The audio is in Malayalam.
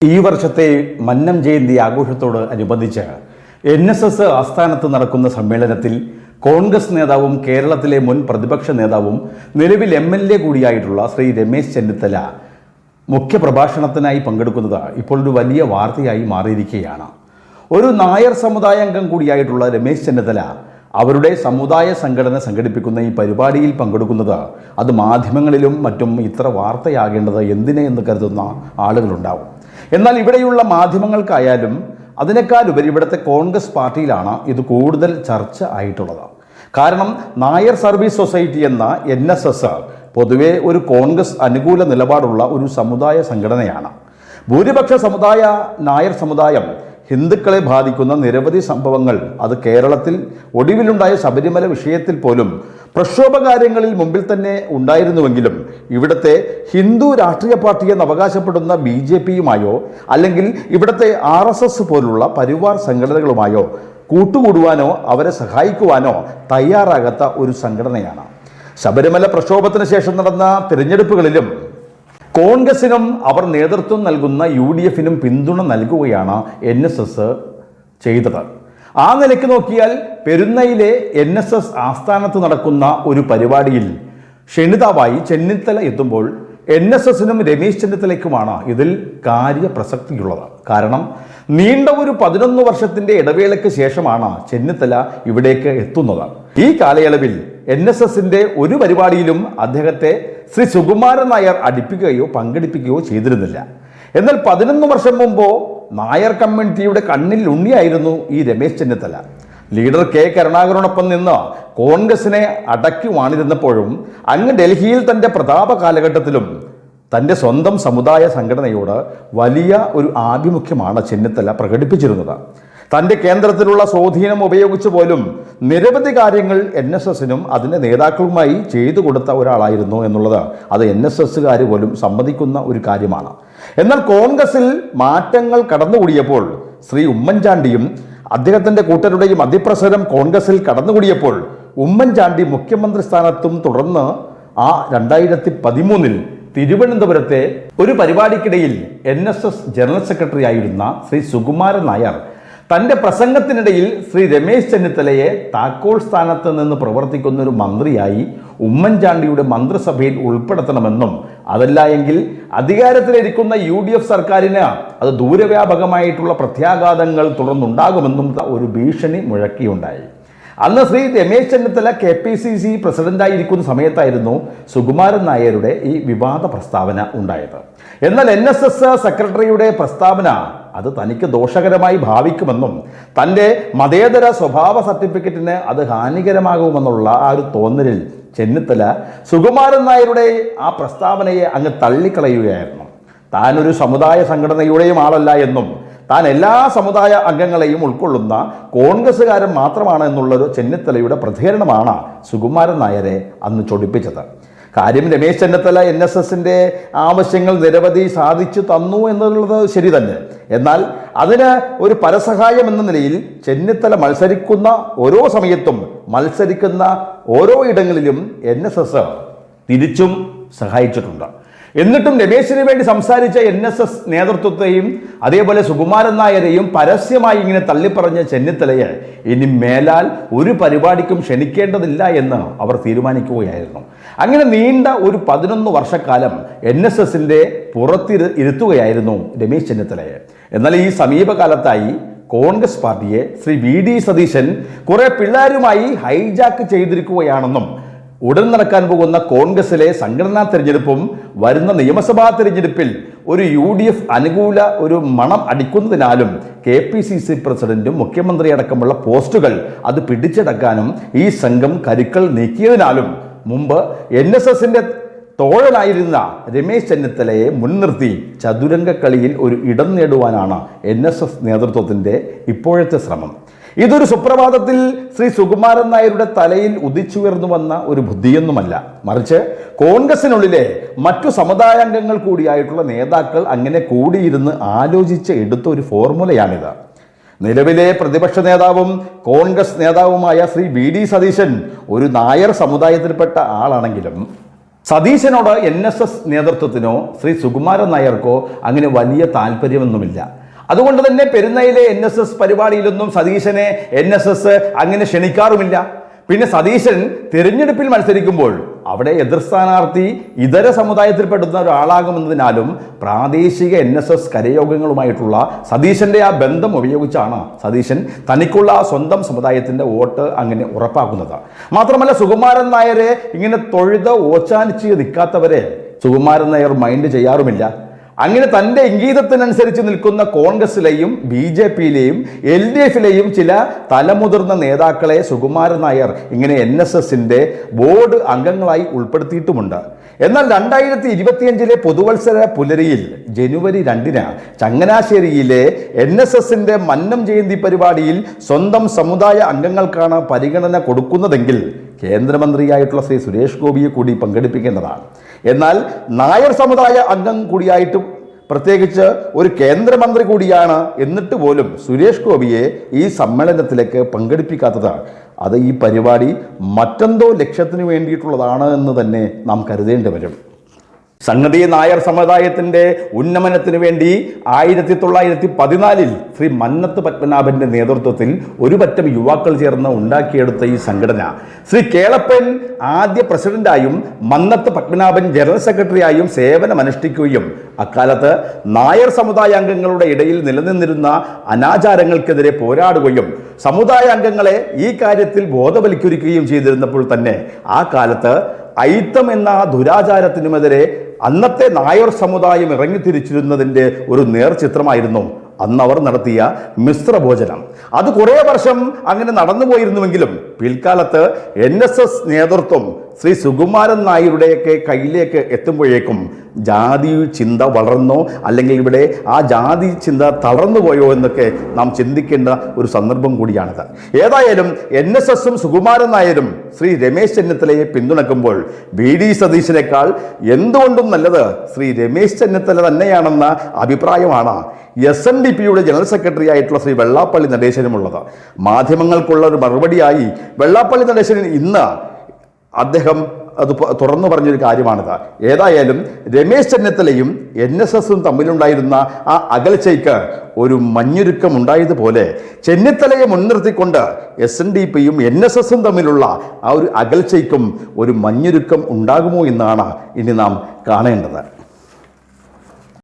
ഈ വർഷത്തെ മന്നം ജയന്തി ആഘോഷത്തോട് അനുബന്ധിച്ച് NSS ആസ്ഥാനത്ത് നടക്കുന്ന സമ്മേളനത്തിൽ കോൺഗ്രസ് നേതാവും കേരളത്തിലെ മുൻ പ്രതിപക്ഷ നേതാവും നിലവിൽ MLA കൂടിയായിട്ടുള്ള ശ്രീ രമേശ് ചെന്നിത്തല മുഖ്യപ്രഭാഷണത്തിനായി പങ്കെടുക്കുന്നത് ഇപ്പോൾ ഒരു വലിയ വാർത്തയായി മാറിയിരിക്കുകയാണ്. ഒരു നായർ സമുദായ അംഗം കൂടിയായിട്ടുള്ള രമേശ് ചെന്നിത്തല അവരുടെ സമുദായ സംഘടന സംഘടിപ്പിക്കുന്ന ഈ പരിപാടിയിൽ പങ്കെടുക്കുന്നത് അത് മാധ്യമങ്ങളിലും മറ്റും ഇത്ര വാർത്തയാകേണ്ടത് എന്തിനെ എന്ന് കരുതുന്ന ആളുകളുണ്ടാവും. എന്നാൽ ഇവിടെയുള്ള മാധ്യമങ്ങൾക്കായാലും അതിനേക്കാളുപരി ഇവിടുത്തെ കോൺഗ്രസ് പാർട്ടിയിലാണ് ഇത് കൂടുതൽ ചർച്ച ആയിട്ടുള്ളത്. കാരണം നായർ സർവീസ് സൊസൈറ്റി എന്ന NSS പൊതുവെ ഒരു കോൺഗ്രസ് അനുകൂല നിലപാടുള്ള ഒരു സമുദായ സംഘടനയാണ്. ഭൂരിപക്ഷ നായർ സമുദായം ഹിന്ദുക്കളെ ബാധിക്കുന്ന നിരവധി സംഭവങ്ങൾ അത് കേരളത്തിൽ ഒടുവിലുണ്ടായ ശബരിമല വിഷയത്തിൽ പോലും പ്രക്ഷോഭകാര്യങ്ങളിൽ മുമ്പിൽ തന്നെ ഉണ്ടായിരുന്നുവെങ്കിലും ഇവിടുത്തെ ഹിന്ദു രാഷ്ട്രീയ പാർട്ടി എന്ന് അവകാശപ്പെടുന്ന BJPയുമായോ അല്ലെങ്കിൽ ഇവിടുത്തെ RSS പോലുള്ള പരിവാർ സംഘടനകളുമായോ കൂട്ടുകൂടുവാനോ അവരെ സഹായിക്കുവാനോ തയ്യാറാകാത്ത ഒരു സംഘടനയാണ്. ശബരിമല പ്രക്ഷോഭത്തിന് ശേഷം നടന്ന തിരഞ്ഞെടുപ്പുകളിലും കോൺഗ്രസിനും അവർ നേതൃത്വം നൽകുന്ന UDFനും പിന്തുണ നൽകുകയാണ് NSS ചെയ്തത്. ആ നിലയ്ക്ക് നോക്കിയാൽ പെരുന്നയിലെ NSS ആസ്ഥാനത്ത് നടക്കുന്ന ഒരു പരിപാടിയിൽ ക്ഷണിതാവായി ചെന്നിത്തല എത്തുമ്പോൾ NSSനും രമേശ് ചെന്നിത്തലയ്ക്കുമാണ് ഇതിൽ കാര്യപ്രസക്തിയുള്ളത്. കാരണം നീണ്ട ഒരു 11 വർഷത്തിന്റെ ഇടവേളയ്ക്ക് ശേഷമാണ് ചെന്നിത്തല ഇവിടേക്ക് എത്തുന്നത്. ഈ കാലയളവിൽ NSSന്റെ ഒരു പരിപാടിയിലും അദ്ദേഹത്തെ ശ്രീ സുകുമാരൻ നായർ അടുപ്പിക്കുകയോ പങ്കെടുപ്പിക്കുകയോ ചെയ്തിരുന്നില്ല. എന്നാൽ 11 വർഷം മുമ്പോ നായർ കമ്മ്യൂണിറ്റിയുടെ കണ്ണിൽ ഉണ്ണിയായിരുന്നു ഈ രമേശ് ചെന്നിത്തല. ലീഡർ K കരുണാകരനോടൊപ്പം നിന്ന് കോൺഗ്രസിനെ അടക്കി വാണിരുന്നപ്പോഴും അങ്ങ് ഡൽഹിയിൽ തൻ്റെ പ്രതാപ കാലഘട്ടത്തിലും തൻ്റെ സ്വന്തം സമുദായ സംഘടനയോട് വലിയ ഒരു ആഭിമുഖ്യമാണ് ചെന്നിത്തല പ്രകടിപ്പിച്ചിരുന്നത്. തൻ്റെ കേന്ദ്രത്തിലുള്ള സ്വാധീനം ഉപയോഗിച്ച് പോലും നിരവധി കാര്യങ്ങൾ NSSനും അതിൻ്റെ നേതാക്കളുമായി ചെയ്തു കൊടുത്ത ഒരാളായിരുന്നു എന്നുള്ളത് അത് NSSകാർ പോലും സമ്മതിക്കുന്ന ഒരു കാര്യമാണ്. എന്നാൽ കോൺഗ്രസിൽ മാറ്റങ്ങൾ കടന്നുകൂടിയപ്പോൾ ശ്രീ ഉമ്മൻചാണ്ടിയും അദ്ദേഹത്തിൻ്റെ കൂട്ടരുടെയും അതിപ്രസരം കോൺഗ്രസിൽ കടന്നുകൂടിയപ്പോൾ ഉമ്മൻചാണ്ടി മുഖ്യമന്ത്രി സ്ഥാനത്തും തുടർന്ന് 2013 തിരുവനന്തപുരത്തെ ഒരു പരിപാടിക്കിടയിൽ NSS ജനറൽ സെക്രട്ടറി ആയിരുന്ന ശ്രീ സുകുമാരൻ നായർ തൻ്റെ പ്രസംഗത്തിനിടയിൽ ശ്രീ രമേശ് ചെന്നിത്തലയെ താക്കോൽ സ്ഥാനത്ത് നിന്ന് പ്രവർത്തിക്കുന്ന ഒരു മന്ത്രിയായി ഉമ്മൻചാണ്ടിയുടെ മന്ത്രിസഭയിൽ ഉൾപ്പെടുത്തണമെന്നും അതല്ല എങ്കിൽ അധികാരത്തിലിരിക്കുന്ന UDF സർക്കാരിന് അത് ദൂരവ്യാപകമായിട്ടുള്ള പ്രത്യാഘാതങ്ങൾ തുടർന്നുണ്ടാകുമെന്നും ഒരു ഭീഷണി മുഴക്കിയുണ്ടായി. അന്ന് ശ്രീ രമേശ് ചെന്നിത്തല KPCC പ്രസിഡന്റായിരിക്കുന്ന സമയത്തായിരുന്നു സുകുമാരൻ നായരുടെ ഈ വിവാദ പ്രസ്താവന ഉണ്ടായത്. എന്നാൽ NSS സെക്രട്ടറിയുടെ പ്രസ്താവന അത് തനിക്ക് ദോഷകരമായി ഭാവിക്കുമെന്നും തൻ്റെ മതേതര സ്വഭാവ സർട്ടിഫിക്കറ്റിന് അത് ഹാനികരമാകുമെന്നുള്ള ആ ഒരു തോന്നലിൽ ചെന്നിത്തല സുകുമാരൻ നായരുടെ ആ പ്രസ്താവനയെ അങ്ങ് തള്ളിക്കളയുകയായിരുന്നു. താനൊരു സമുദായ സംഘടനയുടെയും ആളല്ല എന്നും താൻ എല്ലാ സമുദായ അംഗങ്ങളെയും ഉൾക്കൊള്ളുന്ന കോൺഗ്രസ്സുകാരൻ മാത്രമാണ് എന്നുള്ളൊരു ചെന്നിത്തലയുടെ പ്രതികരണമാണ് സുകുമാരൻ നായരെ അന്ന് ചൊടിപ്പിച്ചത്. കാര്യം രമേശ് ചെന്നിത്തല NSSന്റെ ആവശ്യങ്ങൾ നിരവധി സാധിച്ചു തന്നു എന്നുള്ളത് ശരി തന്നെ. എന്നാൽ അതിന് ഒരു പരസഹായം എന്ന നിലയിൽ ചെന്നിത്തല മത്സരിക്കുന്ന ഓരോ സമയത്തും മത്സരിക്കുന്ന ഓരോ ഇടങ്ങളിലും NSS തിരിച്ചും സഹായിച്ചിട്ടുണ്ട്. എന്നിട്ടും രമേശിന് വേണ്ടി സംസാരിച്ച NSS നേതൃത്വത്തെയും അതേപോലെ സുകുമാരൻ നായരെയും പരസ്യമായി ഇങ്ങനെ തള്ളിപ്പറഞ്ഞ ചെന്നിത്തലയെ ഇനി മേലാൽ ഒരു പരിപാടിക്കും ക്ഷണിക്കേണ്ടതില്ല എന്ന് അവർ തീരുമാനിക്കുകയായിരുന്നു. അങ്ങനെ നീണ്ട ഒരു 11 വർഷക്കാലം NSSന്റെ ഇരുത്തുകയായിരുന്നു രമേശ് ചെന്നിത്തലയെ. എന്നാൽ ഈ സമീപകാലത്തായി കോൺഗ്രസ് പാർട്ടിയെ ശ്രീ VD സതീശൻ കുറെ പിള്ളേരുമായി ഹൈജാക്ക് ചെയ്തിരിക്കുകയാണെന്നും ഉടൻ നടക്കാൻ പോകുന്ന കോൺഗ്രസിലെ സംഘടനാ തെരഞ്ഞെടുപ്പും വരുന്ന നിയമസഭാ തെരഞ്ഞെടുപ്പിൽ ഒരു UDF അനുകൂല ഒരു മണം അടിക്കുന്നതിനാലും KPCC പ്രസിഡന്റും മുഖ്യമന്ത്രി അടക്കമുള്ള പോസ്റ്റുകൾ അത് പിടിച്ചെടുക്കാനും ഈ സംഘം കരുക്കൾ നീക്കിയതിനാലും മുമ്പ് NSSന്റെ തോഴനായിരുന്ന രമേശ് ചെന്നിത്തലയെ മുൻനിർത്തി ചതുരംഗക്കളിയിൽ ഒരു ഇടം നേടുവാനാണ് NSS നേതൃത്വത്തിൻ്റെ ഇപ്പോഴത്തെ ശ്രമം. ഇതൊരു സുപ്രഭാതത്തിൽ ശ്രീ സുകുമാരൻ നായരുടെ തലയിൽ ഉദിച്ചുയർന്നു വന്ന ഒരു ബുദ്ധിയൊന്നുമല്ല, മറിച്ച് കോൺഗ്രസിനുള്ളിലെ മറ്റു സമുദായാംഗങ്ങൾ കൂടിയായിട്ടുള്ള നേതാക്കൾ അങ്ങനെ കൂടിയിരുന്ന് ആലോചിച്ച് എടുത്ത ഒരു ഫോർമുലയാണിത്. നിലവിലെ പ്രതിപക്ഷ നേതാവും കോൺഗ്രസ് നേതാവുമായ ശ്രീ VD സതീശൻ ഒരു നായർ സമുദായത്തിൽപ്പെട്ട ആളാണെങ്കിലും സതീശനോട് NSS നേതൃത്വത്തിനോ ശ്രീ സുകുമാരൻ നായർക്കോ അങ്ങനെ വലിയ താല്പര്യമൊന്നുമില്ല. അതുകൊണ്ട് തന്നെ പെരുന്നയിലെ NSS പരിപാടിയിലൊന്നും സതീശനെ NSS അങ്ങനെ ക്ഷണിക്കാറുമില്ല. പിന്നെ സതീശൻ തിരഞ്ഞെടുപ്പിൽ മത്സരിക്കുമ്പോൾ അവിടെ എതിർ സ്ഥാനാർത്ഥി ഇതര സമുദായത്തിൽപ്പെടുന്ന ഒരാളാകുമെന്നതിനാലും പ്രാദേശിക NSS കരയോഗങ്ങളുമായിട്ടുള്ള സതീശന്റെ ആ ബന്ധം ഉപയോഗിച്ചാണ് സതീശൻ തനിക്കുള്ള സ്വന്തം സമുദായത്തിന്റെ വോട്ട് അങ്ങനെ ഉറപ്പാക്കുന്നത്. മാത്രമല്ല സുകുമാരൻ നായരെ ഇങ്ങനെ തൊഴുത് ഓച്ചാനിച്ച് നിൽക്കാത്തവരെ സുകുമാരൻ നായർ മൈൻഡ് ചെയ്യാറുമില്ല. അങ്ങനെ തൻ്റെ ഇംഗീതത്തിനനുസരിച്ച് നിൽക്കുന്ന കോൺഗ്രസിലെയും BJPയിലെയും LDFിലെയും ചില തലമുതിർന്ന നേതാക്കളെ സുകുമാരൻ നായർ ഇങ്ങനെ NSSന്റെ ബോർഡ് അംഗങ്ങളായി ഉൾപ്പെടുത്തിയിട്ടുമുണ്ട്. എന്നാൽ 2025 പുതുവത്സര പുലരിയിൽ ജനുവരി 2 ചങ്ങനാശ്ശേരിയിലെ NSSന്റെ മന്നം ജയന്തി പരിപാടിയിൽ സ്വന്തം സമുദായ അംഗങ്ങൾക്കാണ് പരിഗണന കൊടുക്കുന്നതെങ്കിൽ കേന്ദ്രമന്ത്രിയായിട്ടുള്ള ശ്രീ സുരേഷ് ഗോപിയെ കൂടി പങ്കെടുപ്പിക്കേണ്ടതാണ്. എന്നാൽ നായർ സമുദായ അംഗം കൂടിയായിട്ട് പ്രത്യേകിച്ച് ഒരു കേന്ദ്രമന്ത്രി കൂടിയാണ് എന്നിട്ട് പോലും സുരേഷ് ഗോപിയെ ഈ സമ്മേളനത്തിലേക്ക് പങ്കെടുപ്പിക്കാത്തത് അത് ഈ പരിപാടി മറ്റെന്തോ ലക്ഷ്യത്തിന് വേണ്ടിയിട്ടുള്ളതാണ് എന്ന് തന്നെ നാം കരുതേണ്ടി വരും. സംഗതി നായർ സമുദായത്തിൻ്റെ ഉന്നമനത്തിന് വേണ്ടി 1914 ശ്രീ മന്നത്ത് പത്മനാഭന്റെ നേതൃത്വത്തിൽ ഒരു പറ്റം യുവാക്കൾ ചേർന്ന് ഉണ്ടാക്കിയെടുത്ത ഈ സംഘടന ശ്രീ കേളപ്പൻ ആദ്യ പ്രസിഡന്റായും മന്നത്ത് പത്മനാഭൻ ജനറൽ സെക്രട്ടറിയായും സേവനമനുഷ്ഠിക്കുകയും അക്കാലത്ത് നായർ സമുദായ അംഗങ്ങളുടെ ഇടയിൽ നിലനിന്നിരുന്ന അനാചാരങ്ങൾക്കെതിരെ പോരാടുകയും സമുദായ അംഗങ്ങളെ ഈ കാര്യത്തിൽ ബോധവൽക്കരിക്കുകയും ചെയ്തിരുന്നപ്പോൾ തന്നെ ആ കാലത്ത് അയിത്തം എന്ന ദുരാചാരത്തിനുമെതിരെ അന്നത്തെ നായർ സമുദായം ഇറങ്ങിത്തിരിച്ചിരുന്നതിൻ്റെ ഒരു നേർചിത്രമായിരുന്നു അന്ന് അവർ നടത്തിയ മിശ്രഭോജനം. അത് കുറേ വർഷം അങ്ങനെ നടന്നു പോയിരുന്നുവെങ്കിലും പിൽക്കാലത്ത് NSS നേതൃത്വം ശ്രീ സുകുമാരൻ നായരുടെയൊക്കെ കയ്യിലേക്ക് എത്തുമ്പോഴേക്കും ജാതി ചിന്ത വളർന്നോ അല്ലെങ്കിൽ ഇവിടെ ആ ജാതി ചിന്ത തളർന്നു പോയോ എന്നൊക്കെ നാം ചിന്തിക്കേണ്ട ഒരു സന്ദർഭം കൂടിയാണിത്. ഏതായാലും NSSും സുകുമാരൻ നായരും ശ്രീ രമേശ് ചെന്നിത്തലയെ പിന്തുണയ്ക്കുമ്പോൾ VD സതീശനേക്കാൾ എന്തുകൊണ്ടും നല്ലത് ശ്രീ രമേശ് ചെന്നിത്തല തന്നെയാണെന്ന അഭിപ്രായമാണ് SNDPയുടെ ജനറൽ സെക്രട്ടറി ആയിട്ടുള്ള ശ്രീ വെള്ളാപ്പള്ളി നടേശനുമുള്ളത്. മാധ്യമങ്ങൾക്കുള്ള ഒരു മറുപടിയായി വെള്ളാപ്പള്ളി നടേശൻ ഇന്ന് അദ്ദേഹം അത് തുറന്നു പറഞ്ഞൊരു കാര്യമാണിത്. ഏതായാലും രമേശ് ചെന്നിത്തലയും NSSും തമ്മിലുണ്ടായിരുന്ന ആ അകൽച്ചയ്ക്ക് ഒരു മഞ്ഞുരുക്കം ഉണ്ടായതുപോലെ ചെന്നിത്തലയെ മുൻനിർത്തിക്കൊണ്ട് SNDPയും NSSും തമ്മിലുള്ള ആ ഒരു അകൽച്ചയ്ക്കും ഒരു മഞ്ഞുരുക്കം ഉണ്ടാകുമോ എന്നാണ് ഇനി നാം കാണേണ്ടത്.